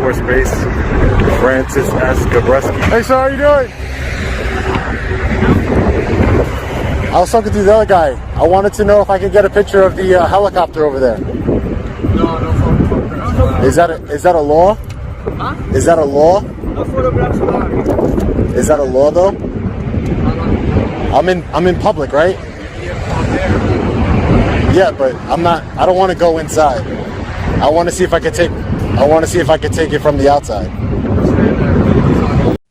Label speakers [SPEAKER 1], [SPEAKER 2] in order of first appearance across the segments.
[SPEAKER 1] Force Base, Francis S. Gabreski. Hey, sir, how you doing? I was talking to the other guy. I wanted to know if I could get a picture of the helicopter over there.
[SPEAKER 2] No photographs.
[SPEAKER 1] Is that a law?
[SPEAKER 2] Huh?
[SPEAKER 1] Is that a law?
[SPEAKER 2] No photographs allowed.
[SPEAKER 1] Is that a law though? I'm in public, right? Yeah, but I don't want to go inside. I want to see if I could take it from the outside.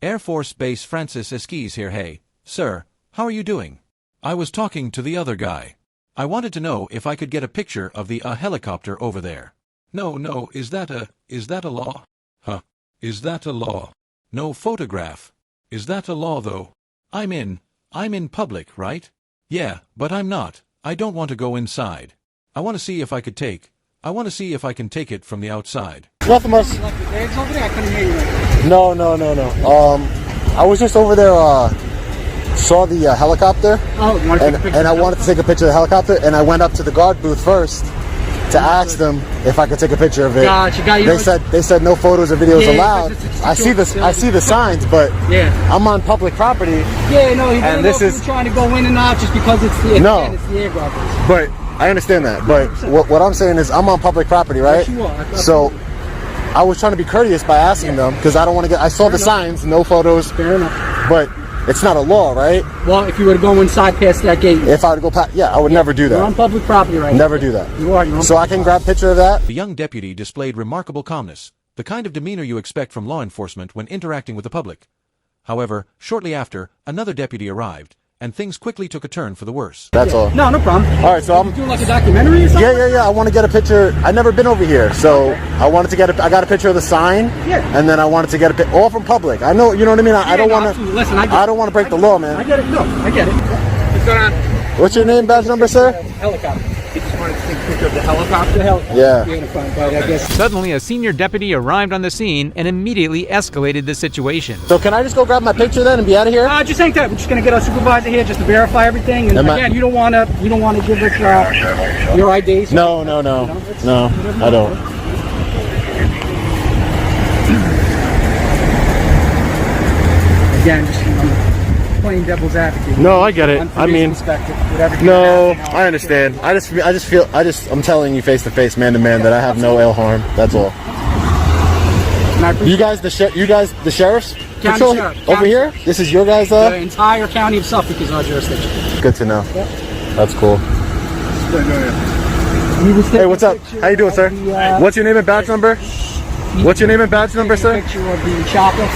[SPEAKER 3] Air Force Base Francis Esquis here. Hey, sir, how are you doing? I was talking to the other guy. I wanted to know if I could get a picture of the helicopter over there. No, is that a law? Huh? Is that a law? No photograph. Is that a law though? I'm in public, right? Yeah, but I'm not. I don't want to go inside. I want to see if I can take it from the outside.
[SPEAKER 1] Nothing much. No. I was just over there, saw the helicopter.
[SPEAKER 2] Oh,
[SPEAKER 1] and I wanted to take a picture of the helicopter, and I went up to the guard booth first to ask them if I could take a picture of it.
[SPEAKER 2] Gotcha.
[SPEAKER 1] They said no photos or videos allowed. I see the signs, but I'm on public property.
[SPEAKER 2] Yeah, no, he
[SPEAKER 1] and
[SPEAKER 2] this is trying to go in and out just because it's the air guard.
[SPEAKER 1] But I understand that. But what I'm saying is I'm on public property, right?
[SPEAKER 2] Yes, you are.
[SPEAKER 1] So I was trying to be courteous by asking them because I don't want to get. I saw the signs, no photos.
[SPEAKER 2] Fair enough.
[SPEAKER 1] But it's not a law, right?
[SPEAKER 2] Well, if you were to go inside past that gate.
[SPEAKER 1] If I were to go past, I would never do that.
[SPEAKER 2] You're on public property right now.
[SPEAKER 1] Never do that.
[SPEAKER 2] You are.
[SPEAKER 1] So I can grab a picture of that?
[SPEAKER 3] The young deputy displayed remarkable calmness, the kind of demeanor you expect from law enforcement when interacting with the public. However, shortly after, another deputy arrived, and things quickly took a turn for the worse.
[SPEAKER 1] That's all.
[SPEAKER 2] No problem.
[SPEAKER 1] All right, so I'm
[SPEAKER 2] doing like a documentary or something?
[SPEAKER 1] Yeah. I want to get a picture. I've never been over here, so I wanted to get I got a picture of the sign.
[SPEAKER 2] Yeah.
[SPEAKER 1] And then I wanted to get all from public. I know, you know what I mean? I don't want to.
[SPEAKER 2] Listen,
[SPEAKER 1] I don't want to break the law, man.
[SPEAKER 2] I get it. No, I get it. What's going on?
[SPEAKER 1] What's your name, badge number, sir?
[SPEAKER 2] Helicopter. You just wanted to take a picture of the helicopter? The helicopter.
[SPEAKER 1] Yeah.
[SPEAKER 2] But I guess.
[SPEAKER 4] Suddenly, a senior deputy arrived on the scene and immediately escalated the situation.
[SPEAKER 1] So can I just go grab my picture then and be out of here?
[SPEAKER 2] Just ain't that. We're just gonna get our supervisor here just to verify everything. And again, you don't want to give us your ID. So
[SPEAKER 1] No, I don't.
[SPEAKER 2] Again, just playing devil's advocate.
[SPEAKER 1] No, I get it. I mean, no,
[SPEAKER 2] I
[SPEAKER 1] understand. I'm telling you face to face, man to man, that I have no ill harm. That's all. You guys, the sheriffs?
[SPEAKER 2] County sheriff.
[SPEAKER 1] Over here? This is your guys'
[SPEAKER 2] The entire county of Suffolk is our jurisdiction.
[SPEAKER 1] Good to know.
[SPEAKER 2] Yep.
[SPEAKER 1] That's cool. Hey, what's up? How you doing, sir? What's your name and badge number? What's your name and badge number, sir?
[SPEAKER 2] Picture of the chopper,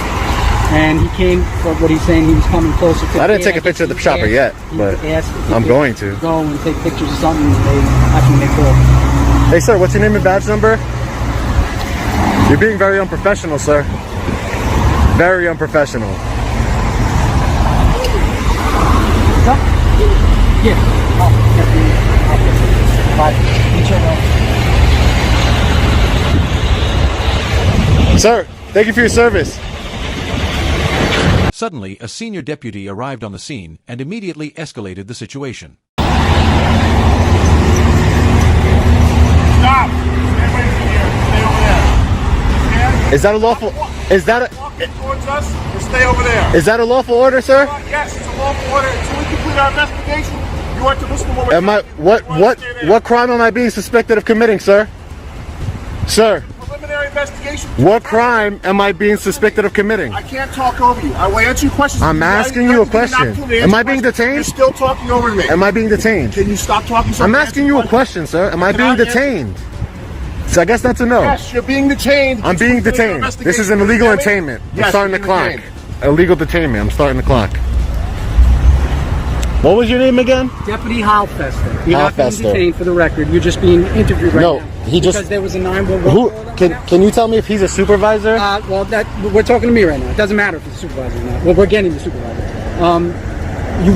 [SPEAKER 2] and he came for what he's saying. He was coming closer to.
[SPEAKER 1] I didn't take a picture of the chopper yet, but I'm going to
[SPEAKER 2] go and take pictures of something. That's when they call.
[SPEAKER 1] Hey, sir, what's your name and badge number? You're being very unprofessional, sir. Very unprofessional.
[SPEAKER 2] Yeah.
[SPEAKER 1] Sir, thank you for your service.
[SPEAKER 3] Suddenly, a senior deputy arrived on the scene and immediately escalated the situation.
[SPEAKER 5] Stop! Stay away from here. Stay over there.
[SPEAKER 1] Is that a lawful? Is that a?
[SPEAKER 5] Walk towards us and stay over there.
[SPEAKER 1] Is that a lawful order, sir?
[SPEAKER 5] Yes, it's a lawful order. Until we complete our investigation, you want to listen to what we're
[SPEAKER 1] Am I? What crime am I being suspected of committing, sir? Sir.
[SPEAKER 5] Preliminary investigation.
[SPEAKER 1] What crime am I being suspected of committing?
[SPEAKER 5] I can't talk over you. I will answer your questions.
[SPEAKER 1] I'm asking you a question. Am I being detained?
[SPEAKER 5] You're still talking over me.
[SPEAKER 1] Am I being detained?
[SPEAKER 5] Can you stop talking?
[SPEAKER 1] I'm asking you a question, sir. Am I being detained? So I guess that's a no.
[SPEAKER 5] Yes, you're being detained.
[SPEAKER 1] I'm being detained. This is an illegal detainment. I'm starting the clock. Illegal detainment. I'm starting the clock. What was your name again?
[SPEAKER 2] Deputy Halfester. You're not being
[SPEAKER 1] Halfester.
[SPEAKER 2] detained for the record. You're just being interviewed right now.
[SPEAKER 1] No, he just.
[SPEAKER 2] Because there was a 911.
[SPEAKER 1] Who can you tell me if he's a supervisor?
[SPEAKER 2] Well, we're talking to me right now. It doesn't matter if it's a supervisor or not. Well, we're getting the supervisor.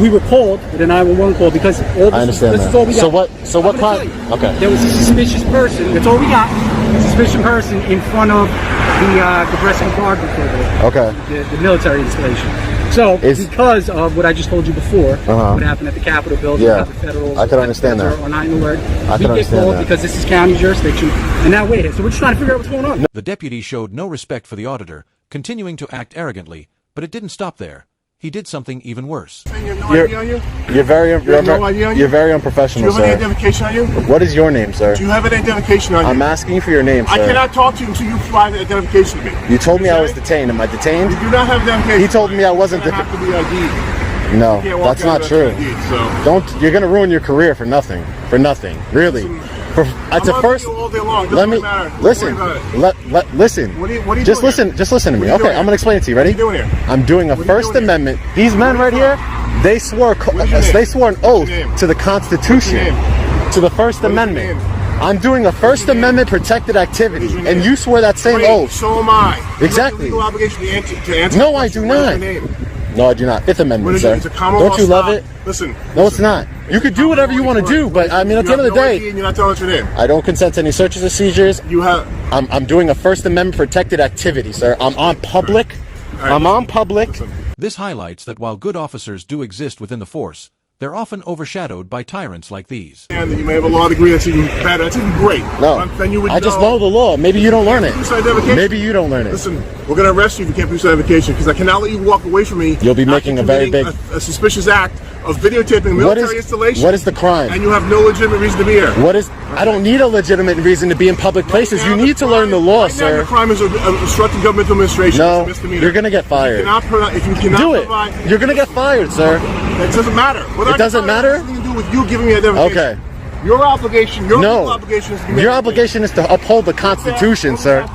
[SPEAKER 2] We were called with a 911 call because all this,
[SPEAKER 1] I understand
[SPEAKER 2] this
[SPEAKER 1] that.
[SPEAKER 2] is all we got.
[SPEAKER 1] So what crime? Okay.
[SPEAKER 2] There was a suspicious person. That's all we got. A suspicious person in front of the Gabreski Guard before
[SPEAKER 1] Okay.
[SPEAKER 2] the military installation. So, because of what I just told you before, what happened at the Capitol building,
[SPEAKER 1] Yeah.
[SPEAKER 2] the federal
[SPEAKER 1] I can understand that.
[SPEAKER 2] Or not alert,
[SPEAKER 1] I
[SPEAKER 2] we
[SPEAKER 1] can
[SPEAKER 2] get called
[SPEAKER 1] understand that.
[SPEAKER 2] because this is county jurisdiction, and now wait. So we're just trying to figure out what's going on.
[SPEAKER 3] The deputy showed no respect for the auditor, continuing to act arrogantly, but it didn't stop there. He did something even worse.
[SPEAKER 5] You have no ID on you?
[SPEAKER 1] You're very
[SPEAKER 5] Do
[SPEAKER 1] unprofessional,
[SPEAKER 5] you have any
[SPEAKER 1] sir.
[SPEAKER 5] identification on you?
[SPEAKER 1] What is your name, sir?
[SPEAKER 5] Do you have an identification on you?
[SPEAKER 1] I'm asking you for your name, sir.
[SPEAKER 5] I cannot talk to you until you provide an identification to me.
[SPEAKER 1] You told me I was detained. Am I detained?
[SPEAKER 5] You do not have identification.
[SPEAKER 1] He told me I wasn't
[SPEAKER 5] You have to be ID'd.
[SPEAKER 1] No,
[SPEAKER 5] You can't walk
[SPEAKER 1] that's
[SPEAKER 5] out
[SPEAKER 1] not
[SPEAKER 5] of
[SPEAKER 1] true.
[SPEAKER 5] ID'd, so.
[SPEAKER 1] Don't. You're gonna ruin your career for nothing. For nothing, really. It's a first.
[SPEAKER 5] You all day long.
[SPEAKER 1] Let me listen. Listen.
[SPEAKER 5] What are you
[SPEAKER 1] just
[SPEAKER 5] doing
[SPEAKER 1] listen.
[SPEAKER 5] here?
[SPEAKER 1] Just listen to me.
[SPEAKER 5] What are you
[SPEAKER 1] Okay,
[SPEAKER 5] doing
[SPEAKER 1] I'm gonna explain it to you. Ready?
[SPEAKER 5] What are you doing here?
[SPEAKER 1] I'm doing a
[SPEAKER 5] What are you
[SPEAKER 1] First
[SPEAKER 5] doing here?
[SPEAKER 1] Amendment. These men right here, they swore. They swore an oath
[SPEAKER 5] name?
[SPEAKER 1] to the Constitution,
[SPEAKER 5] name?
[SPEAKER 1] to the First
[SPEAKER 5] What is your
[SPEAKER 1] Amendment.
[SPEAKER 5] name?
[SPEAKER 1] I'm doing a First Amendment protected activity,
[SPEAKER 5] your
[SPEAKER 1] and
[SPEAKER 5] name?
[SPEAKER 1] you swore that same
[SPEAKER 5] Great,
[SPEAKER 1] oath.
[SPEAKER 5] So am I.
[SPEAKER 1] Exactly.
[SPEAKER 5] You have a legal obligation to answer.
[SPEAKER 1] No, I do
[SPEAKER 5] What is
[SPEAKER 1] not.
[SPEAKER 5] your name?
[SPEAKER 1] No, I do not. Fifth
[SPEAKER 5] What
[SPEAKER 1] Amendment,
[SPEAKER 5] is
[SPEAKER 1] sir.
[SPEAKER 5] it? It's a common law
[SPEAKER 1] Don't you love
[SPEAKER 5] stop.
[SPEAKER 1] it?
[SPEAKER 5] Listen.
[SPEAKER 1] No, it's not. You could do whatever you want to do, but I mean, at the end of the day,
[SPEAKER 5] and you're not telling us your name.
[SPEAKER 1] I don't consent to any searches or seizures.
[SPEAKER 5] You have.
[SPEAKER 1] I'm doing a First Amendment protected activity, sir. I'm on public. I'm on public.
[SPEAKER 3] This highlights that while good officers do exist within the force, they're often overshadowed by tyrants like these.
[SPEAKER 5] And you may have a law degree that's even better. That's even great.
[SPEAKER 1] No,
[SPEAKER 5] Then you would
[SPEAKER 1] I just know the law. Maybe you don't learn it. Maybe you don't learn it.
[SPEAKER 5] Listen, we're going to arrest you if you can't produce identification because I cannot let you walk away from me.
[SPEAKER 1] You'll be
[SPEAKER 5] after
[SPEAKER 1] making a very
[SPEAKER 5] committing
[SPEAKER 1] big-
[SPEAKER 5] a suspicious act of videotaping military installation.
[SPEAKER 1] What is the crime?
[SPEAKER 5] And you have no legitimate reason to be here.
[SPEAKER 1] What is? I don't need a legitimate reason to be in public places. You need to learn the law,
[SPEAKER 5] right now,
[SPEAKER 1] sir.
[SPEAKER 5] the crime is obstructing governmental administration.
[SPEAKER 1] No,
[SPEAKER 5] It's a misdemeanor.
[SPEAKER 1] you're gonna get fired.
[SPEAKER 5] If you cannot
[SPEAKER 1] Do it.
[SPEAKER 5] provide,
[SPEAKER 1] You're gonna get fired, sir.
[SPEAKER 5] It doesn't matter.
[SPEAKER 1] It doesn't matter?
[SPEAKER 5] It has nothing to do with you giving me identification.
[SPEAKER 1] Okay.
[SPEAKER 5] Your obligation, your legal
[SPEAKER 1] No.
[SPEAKER 5] obligation is to
[SPEAKER 1] Your obligation is to uphold the Constitution, sir.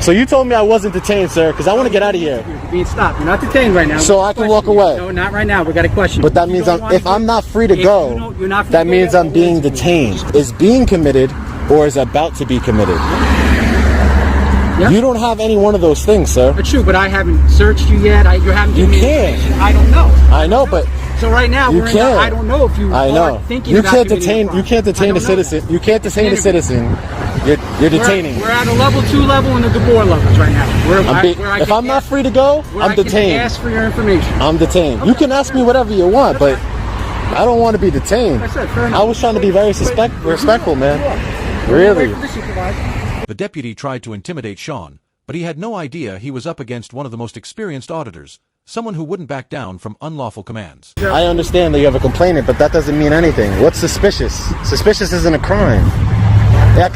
[SPEAKER 1] So you told me I wasn't detained, sir, because I want to get out of here.
[SPEAKER 2] You're being stopped. You're not detained right now.
[SPEAKER 1] So I can walk away.
[SPEAKER 2] No, not right now. We got a question.
[SPEAKER 1] But that means if I'm not free to go, that means I'm being detained. Is being committed or is about to be committed?
[SPEAKER 2] Yeah.
[SPEAKER 1] You don't have any one of those things, sir.
[SPEAKER 2] It's true, but I haven't searched you yet. You haven't given me
[SPEAKER 1] can't.
[SPEAKER 2] information. I don't know.
[SPEAKER 1] I know, but
[SPEAKER 2] So right now,
[SPEAKER 1] you
[SPEAKER 2] we're
[SPEAKER 1] can't.
[SPEAKER 2] I don't know if you
[SPEAKER 1] I know.
[SPEAKER 2] are thinking
[SPEAKER 1] You
[SPEAKER 2] about
[SPEAKER 1] can't
[SPEAKER 2] committing
[SPEAKER 1] detain.
[SPEAKER 2] crime.
[SPEAKER 1] You can't
[SPEAKER 2] I
[SPEAKER 1] detain a
[SPEAKER 2] don't know.
[SPEAKER 1] citizen. You can't detain a citizen. You're detaining.
[SPEAKER 2] We're at a level 2 level and the Gabor levels right now.
[SPEAKER 1] If I'm not free to go, I'm
[SPEAKER 2] I can
[SPEAKER 1] detained.
[SPEAKER 2] ask for your information.
[SPEAKER 1] I'm detained. You can ask me whatever you want, but I don't want to be detained.
[SPEAKER 2] Like I said, fair enough.
[SPEAKER 1] I was trying to be very respectful, man. Really.
[SPEAKER 2] Wait for the supervisor.
[SPEAKER 3] The deputy tried to intimidate Sean, but he had no idea he was up against one of the most experienced auditors, someone who wouldn't back down from unlawful commands.
[SPEAKER 1] I understand that you have a complainant, but that doesn't mean anything. What's suspicious? Suspicious isn't a crime.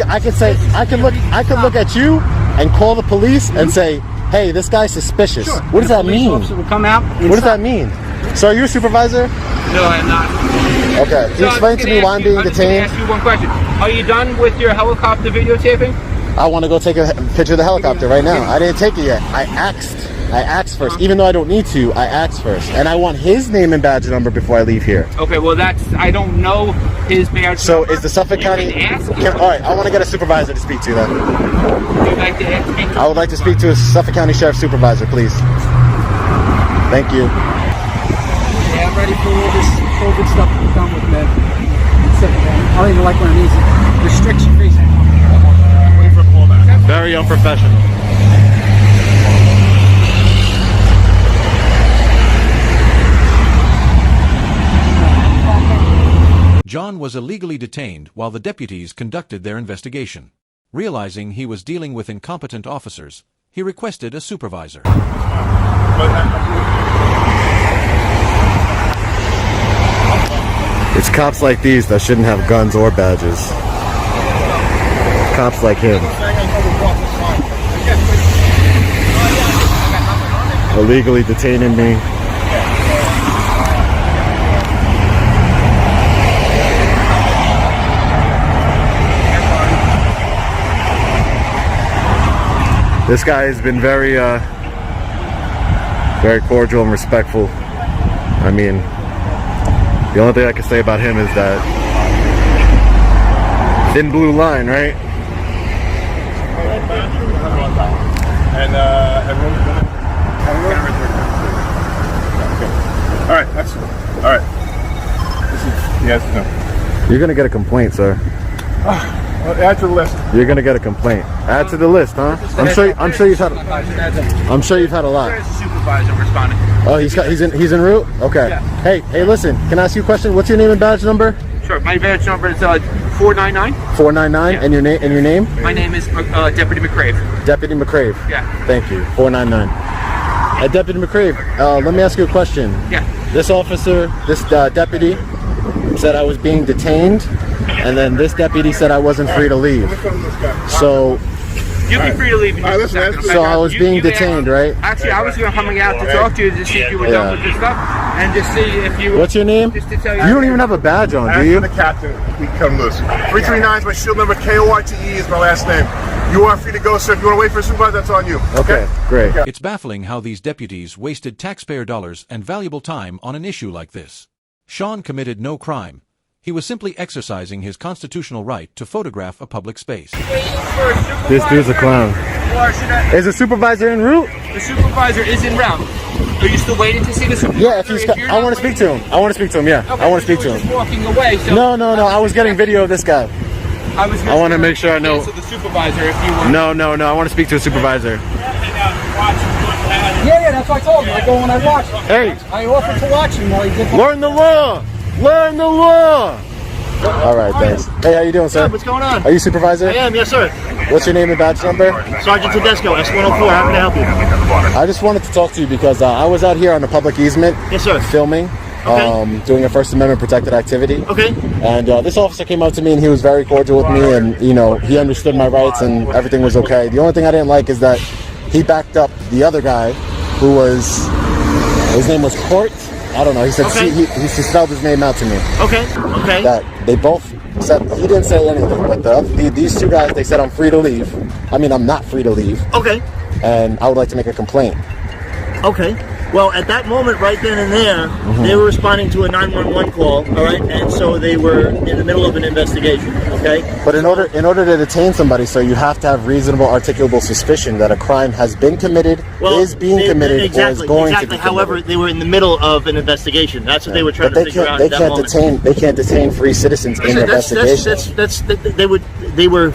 [SPEAKER 1] I could say I could look at you and call the police and say, "Hey, this guy's suspicious."
[SPEAKER 2] Sure.
[SPEAKER 1] What does that
[SPEAKER 2] The police
[SPEAKER 1] mean?
[SPEAKER 2] officer will come out.
[SPEAKER 1] What does that mean? So are you a supervisor?
[SPEAKER 6] No, I'm not.
[SPEAKER 1] Okay. Can you explain to me why I'm being
[SPEAKER 6] I'm just
[SPEAKER 1] detained?
[SPEAKER 6] gonna ask you one question. Are you done with your helicopter videotaping?
[SPEAKER 1] I want to go take a picture of the helicopter right now. I didn't take it yet. I asked first. Even though I don't need to, I asked first. And I want his name and badge number before I leave here.
[SPEAKER 6] Okay, well I don't know his badge
[SPEAKER 1] So
[SPEAKER 6] number.
[SPEAKER 1] is the Suffolk
[SPEAKER 6] You
[SPEAKER 1] County...
[SPEAKER 6] can ask him.
[SPEAKER 1] All right, I want to get a supervisor to speak to then.
[SPEAKER 6] You'd like to ask-
[SPEAKER 1] I would like to speak to a Suffolk County Sheriff Supervisor, please. Thank you.
[SPEAKER 2] Yeah, I'm ready for all this COVID stuff to be done with, man. I don't even like when I'm easy. Restriction facing.
[SPEAKER 1] Very unprofessional.
[SPEAKER 3] John was illegally detained while the deputies conducted their investigation. Realizing he was dealing with incompetent officers, he requested a supervisor.
[SPEAKER 1] It's cops like these that shouldn't have guns or badges. Cops like him. Illegally detaining me. This guy has been very cordial and respectful. I mean, the only thing I can say about him is that thin blue line, right?
[SPEAKER 5] And all right, excellent. All right. This is yes, no.
[SPEAKER 1] You're gonna get a complaint, sir.
[SPEAKER 5] Add to the list.
[SPEAKER 1] You're gonna get a complaint. Add to the list, huh? I'm sure you've had. I'm sure you've had a lot.
[SPEAKER 6] There's a supervisor responding.
[SPEAKER 1] Oh, he's en route. Okay.
[SPEAKER 6] Yeah.
[SPEAKER 1] Hey, listen. Can I ask you a question? What's your name and badge number?
[SPEAKER 6] Sure. My badge number is 499.
[SPEAKER 1] 499.
[SPEAKER 6] Yeah.
[SPEAKER 1] And your name?
[SPEAKER 6] My name is Deputy McCrave.
[SPEAKER 1] Deputy McCrave.
[SPEAKER 6] Yeah.
[SPEAKER 1] Thank you. 499. Deputy McCrave. Let me ask you a question.
[SPEAKER 6] Yeah.
[SPEAKER 1] This officer, this deputy, said I was being detained, and then this deputy said I wasn't free to leave. So.
[SPEAKER 6] You'll be free to leave.
[SPEAKER 1] So I was being detained, right?
[SPEAKER 6] Actually, I was coming out to talk to you to see if you were done with your stuff and to see if you.
[SPEAKER 1] What's your name?
[SPEAKER 6] Just to tell you.
[SPEAKER 1] You don't even have a badge on, do you?
[SPEAKER 5] The captain, we come loose. 339 is my shield number. KORTE is my last name. You are free to go, sir. If you want to wait for a supervisor, that's on you.
[SPEAKER 1] Okay, great.
[SPEAKER 3] It's baffling how these deputies wasted taxpayer dollars and valuable time on an issue like this. Sean committed no crime. He was simply exercising his constitutional right to photograph a public space.
[SPEAKER 1] This dude's a clown. Is the supervisor en route?
[SPEAKER 6] The supervisor is en route. Are you still waiting to see the supervisor?
[SPEAKER 1] Yeah, if he's. I want to speak to him. I want to speak to him. Yeah,
[SPEAKER 6] Okay,
[SPEAKER 1] I want to speak
[SPEAKER 6] so
[SPEAKER 1] to
[SPEAKER 6] he's
[SPEAKER 1] him.
[SPEAKER 6] walking away. So
[SPEAKER 1] No. I was getting video of this guy.
[SPEAKER 6] I
[SPEAKER 1] wanna make sure I know-
[SPEAKER 6] So the supervisor, if you want.
[SPEAKER 1] No. I want to speak to a supervisor.
[SPEAKER 2] Yeah, that's what I told him. I go and I watch him.
[SPEAKER 1] Hey,
[SPEAKER 2] I offered to watch him while he did.
[SPEAKER 1] learn the law. Learn the law. All right, thanks. Hey, how you doing, sir?
[SPEAKER 7] What's going on?
[SPEAKER 1] Are you supervisor?
[SPEAKER 7] I am, yes, sir.
[SPEAKER 1] What's your name and badge number?
[SPEAKER 7] Sergeant Tedesco, S104. How can I help you?
[SPEAKER 1] I just wanted to talk to you because I was out here on a public easement.
[SPEAKER 7] Yes, sir.
[SPEAKER 1] Filming.
[SPEAKER 7] Okay.
[SPEAKER 1] Doing a First Amendment protected activity.
[SPEAKER 7] Okay.
[SPEAKER 1] And this officer came up to me and he was very cordial with me, and he understood my rights and everything was okay. The only thing I didn't like is that he backed up the other guy, who was, his name was Court. I don't know. He said
[SPEAKER 7] Okay.
[SPEAKER 1] he spelled his name out to me.
[SPEAKER 7] Okay.
[SPEAKER 1] That they both said he didn't say anything, but these two guys, they said I'm free to leave. I mean, I'm not free to leave,
[SPEAKER 7] Okay.
[SPEAKER 1] and I would like to make a complaint.
[SPEAKER 7] Okay. Well, at that moment, right then and there, they were responding to a 911 call. All right, and so they were in the middle of an investigation. Okay.
[SPEAKER 1] But in order to detain somebody, so you have to have reasonable, articulable suspicion that a crime has been committed, is being committed, or is going to be committed.
[SPEAKER 7] However, they were in the middle of an investigation. That's what they were trying to figure out at that moment.
[SPEAKER 1] They can't detain free citizens in an investigation.
[SPEAKER 7] They were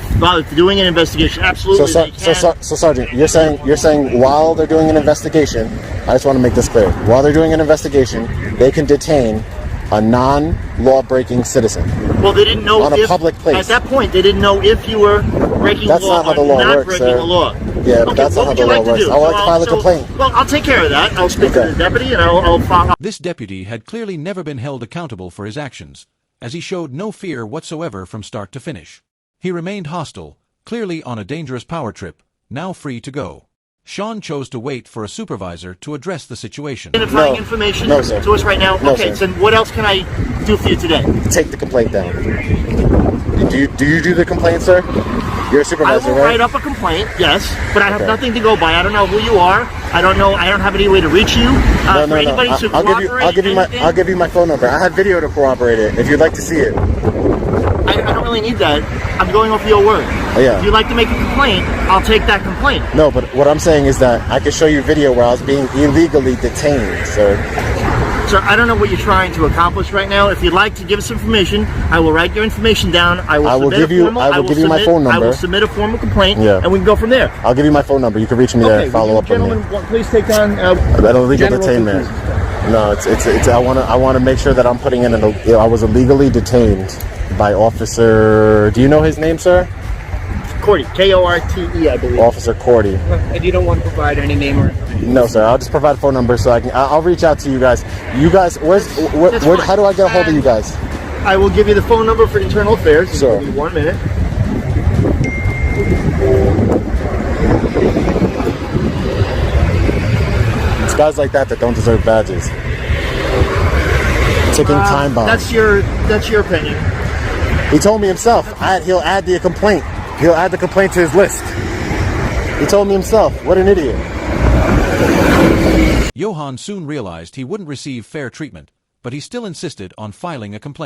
[SPEAKER 7] doing an investigation. Absolutely.
[SPEAKER 1] So Sergeant, you're saying while they're doing an investigation, I just want to make this clear. While they're doing an investigation, they can detain a non-law-breaking citizen.
[SPEAKER 7] Well, they didn't know
[SPEAKER 1] on a public place.
[SPEAKER 7] At that point, they didn't know if you were breaking
[SPEAKER 1] That's
[SPEAKER 7] the law
[SPEAKER 1] not how the
[SPEAKER 7] or
[SPEAKER 1] law
[SPEAKER 7] not
[SPEAKER 1] works,
[SPEAKER 7] breaking
[SPEAKER 1] sir.
[SPEAKER 7] the law.
[SPEAKER 1] Yeah, but that's not how the law works. I would like to file a complaint.
[SPEAKER 7] Well, I'll take care of that. I'll speak to the deputy and I'll file.
[SPEAKER 3] This deputy had clearly never been held accountable for his actions, as he showed no fear whatsoever from start to finish. He remained hostile, clearly on a dangerous power trip, now free to go. Sean chose to wait for a supervisor to address the situation.
[SPEAKER 7] Identifying information
[SPEAKER 1] sir.
[SPEAKER 7] to us right now.
[SPEAKER 1] No,
[SPEAKER 7] okay,
[SPEAKER 1] sir.
[SPEAKER 7] so what else can I do for you today?
[SPEAKER 1] Take the complaint down. Do you do the complaint, sir? You're a
[SPEAKER 7] I
[SPEAKER 1] supervisor,
[SPEAKER 7] will
[SPEAKER 1] right?
[SPEAKER 7] write up a complaint, yes, but I have
[SPEAKER 1] Okay.
[SPEAKER 7] nothing to go by. I don't know who you are. I don't know. I don't have any way to reach you.
[SPEAKER 1] No.
[SPEAKER 7] Anybody to
[SPEAKER 1] I'll give you my phone number. I have video to corroborate it if you'd like to see it.
[SPEAKER 7] I don't really need that. I'm going off your word.
[SPEAKER 1] Yeah.
[SPEAKER 7] If you'd like to make a complaint, I'll take that complaint.
[SPEAKER 1] No, but what I'm saying is that I can show you video where I was being illegally detained, sir.
[SPEAKER 7] Sir, I don't know what you're trying to accomplish right now. If you'd like to give us information, I will write your information down. I will give you
[SPEAKER 1] my phone number.
[SPEAKER 7] I will submit a formal complaint,
[SPEAKER 1] Yeah.
[SPEAKER 7] and we can go from there.
[SPEAKER 1] I'll give you my phone number. You can reach me there and follow up with me.
[SPEAKER 7] Gentlemen, please take down.
[SPEAKER 1] That illegal
[SPEAKER 2] General
[SPEAKER 1] detainment. No, it's. I want to make sure that I'm putting in I was illegally detained by Officer. Do you know his name, sir?
[SPEAKER 7] Korte, K-O-R-T-E, I believe.
[SPEAKER 1] Officer Cordy.
[SPEAKER 6] And you don't want to provide any name or information?
[SPEAKER 1] No, sir. I'll just provide a phone number so I can. I'll reach out to you guys. You guys,
[SPEAKER 7] That's fine.
[SPEAKER 1] how do I get a hold of you guys?
[SPEAKER 7] I will give you the phone number for internal affairs. Just
[SPEAKER 1] Sure.
[SPEAKER 7] give me 1 minute.
[SPEAKER 1] It's guys like that don't deserve badges. Ticking time bomb.
[SPEAKER 7] That's your opinion.
[SPEAKER 1] He told me himself. He'll add the complaint. He'll add the complaint to his list. He told me himself. What an idiot.
[SPEAKER 3] Johan soon realized he wouldn't receive fair treatment, but he still insisted on filing a complaint.